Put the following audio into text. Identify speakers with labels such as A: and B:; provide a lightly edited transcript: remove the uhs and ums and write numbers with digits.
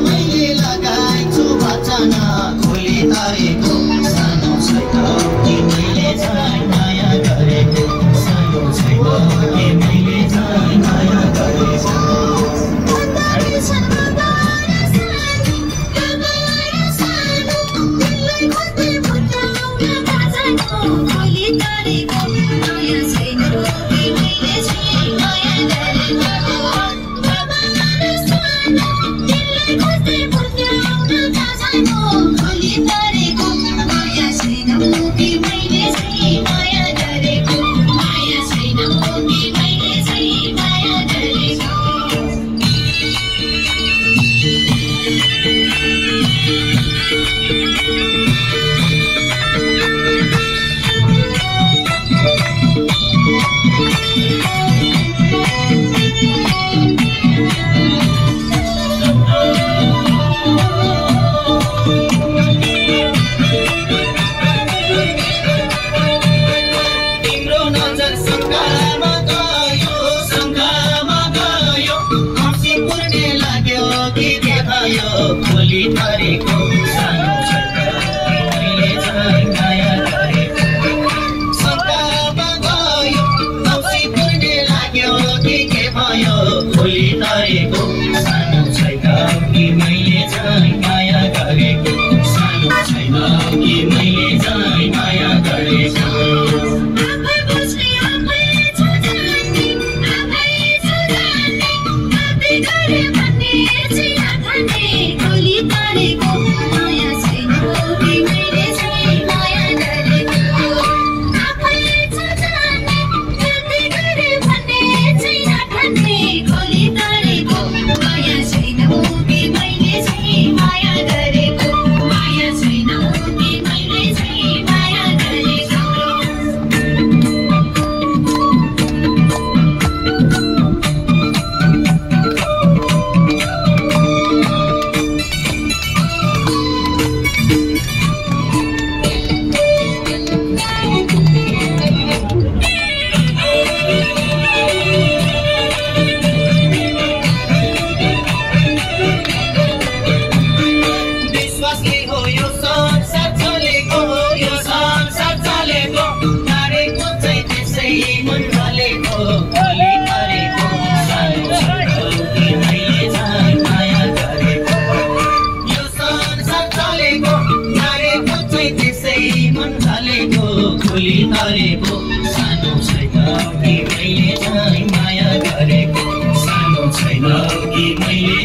A: मैले लगाइछु वचन खोली तरेको सानो छैन कि मैले झै माया गरेको सानो छैन कि मैले झै माया गरेको खोली तरेको सानो छैन मैले झै माया गरेको शङ्कामा गयो औँसी पुर्ने लाग्यो कि के भयो खोली तरेको सानो छैन कि मैले झै माया गरेको सानो छैन कि मैले झै माया गरेको खोली तरेको सानो छैन कि मैले झै माया गरेको सानो छैन कि मैले